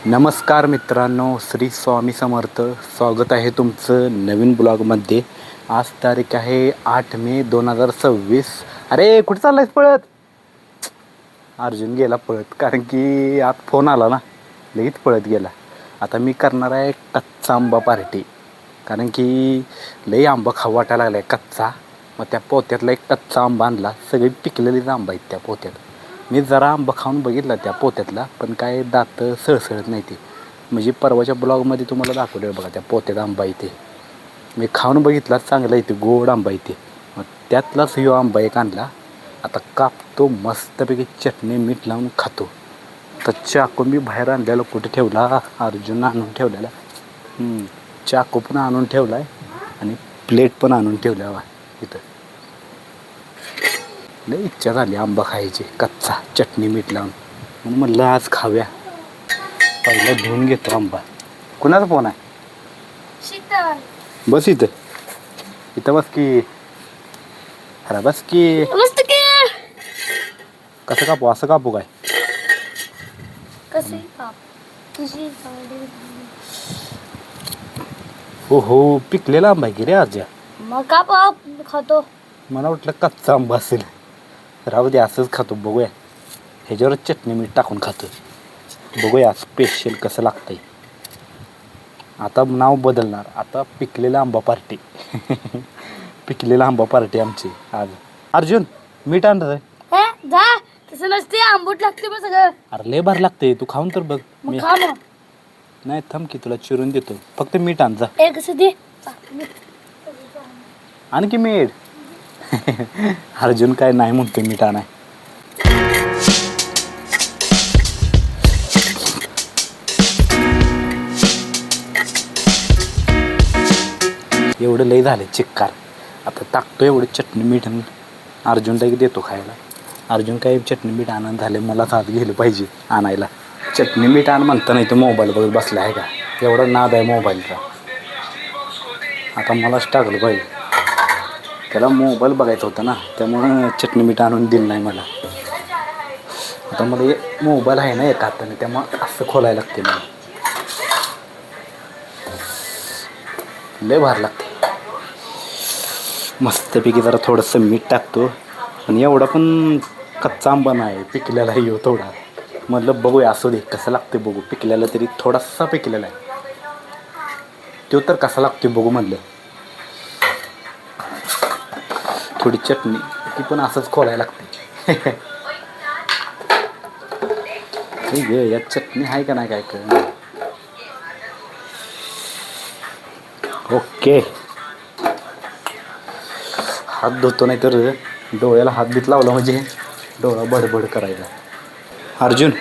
नमस्कार मित्रांनो, श्री स्वामी समर्थ. स्वागत आहे तुमचं नवीन ब्लॉगमध्ये. आज तारीख आहे 8 मे 2026. अरे कुठे चाललायस पळत? अर्जुन गेला पळत, कारण की आत फोन आला ना, लगेच पळत गेला. आता मी करणार आहे कच्चा आंबा पार्टी, कारण की लई आंबा खाऊ वाटायला लागला आहे कच्चा. मग त्या पोत्यातला एक कच्चा आंबा आणला. सगळी पिकलेलीच आंबा आहेत त्या पोत्यात. मी जरा आंबा खाऊन बघितला त्या पोत्यातला, पण काय दात सळसळत नाही ते. म्हणजे परवाच्या ब्लॉगमध्ये तुम्हाला दाखवलं बघा, त्या पोत्यात आंबा इथे मी खाऊन बघितला, चांगला इथे गोड आंबा इथे. मग त्यातलाच ह्यो आंबा एक आणला. आता कापतो, मस्तपैकी चटणी मीठ लावून खातो. तर चाकू मी बाहेर आणलेला, कुठे ठेवला? अर्जुन आणून ठेवलेला. चाकू पण आणून ठेवला आहे आणि प्लेट पण आणून ठेवल्या बा इथं. लई इच्छा झाली आंबा खायची कच्चा, चटणी मीठ लावून. म्हणून म्हणलं आज खाव्या. पहिला धुवून घेतो आंबा. कुणाचा फोन आहे? शीतल. बस इथं इथं बस की. अरे बस की. मस्त की. कसं कापू? असं कापू काय? कसे काप तुझी गाडी. हो हो, पिकलेला आंबा आहे की रे आज. मग काप खातो. मला वाटलं कच्चा आंबा असेल. राहू दे, असंच खातो. बघूया, ह्याच्यावरच चटणी मीठ टाकून खातो. बघूया स्पेशल कसं लागतंय. आता नाव बदलणार, आता पिकलेला आंबा पार्टी. पिकलेला आंबा पार्टी आमची आज. अर्जुन, मीठ आणत आहे. हे जा, तसं नसते, आंबट लागते मग सगळं. अरे लय भारी लागते, तू खाऊन तर बघ. मग खा मग. नाही थांब की, तुला चिरून देतो. फक्त मीठ आण जा. ए कसं दे. आणखी मीठ. अर्जुन काय नाही म्हणतो मीठ आणाय. एवढं लय झाले चिक्कार. आता टाकतो एवढं चटणी मीठ आणि अर्जुनला देतो खायला. अर्जुन काय चटणी मीठ आणून झाले, मला हात गेलं पाहिजे आणायला. चटणी मीठ आण म्हणता नाही, तर मोबाईल बघत बसला आहे का? एवढा नाद आहे मोबाईलचा. आता मलाच टाकलं पाहिजे. त्याला मोबाईल बघायचा होता ना, त्यामुळं चटणी मीठ आणून दिलं नाही मला. आता मला मोबाईल आहे ना एका हाताने, त्यामुळं असं खोलायला लागते मला. लय भारी लागते. मस्तपैकी जरा थोडंसं मीठ टाकतो. आणि एवढा पण कच्चा आंबा नाही, पिकलेला येऊ थोडा. म्हटलं बघूया, असू दे कसं लागते बघू. पिकलेला तरी थोडासा पिकलेला आहे, तो तर कसा लागतो बघू म्हणलं. थोडी चटणी ती पण असंच खोलायला लागते. यात चटणी आहे का नाही काय कर. ओके, हात धुतो, नाही तर डोळ्याला हात बीत लावला म्हणजे डोळा बडबड करायला. अर्जुन,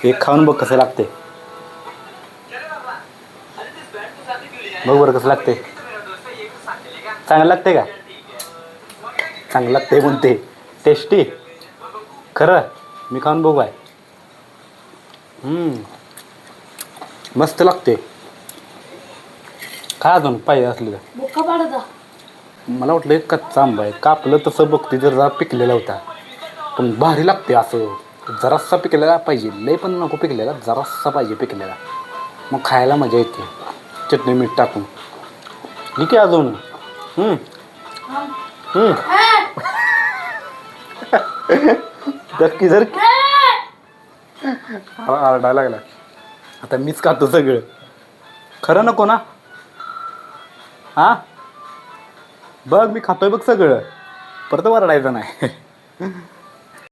एक खाऊन बघ कसं लागते. बघ बरं कसं लागते. चांगलं लागते का? चांगलं लागते म्हणते. टेस्टी खरं. मी खाऊन बघू आहे. मस्त लागते. काय अजून पाहिजे असलं बुक्का पाडता. मला वाटलं कच्चा आंबा आहे. कापलं तसं बघते तर जरा पिकलेला होता, पण भारी लागते. असं जरासा पिकलेला पाहिजे, लय पण नको पिकलेला, जरासा पाहिजे पिकलेला. मग खायला मजा येते चटणी मीठ टाकून. ठीक आहे अजून. जर जर आरडायला लागला. आता मीच खातो सगळं. खरं नको ना? हां बघ, मी खातोय बघ सगळं. परत वरडायचं नाही.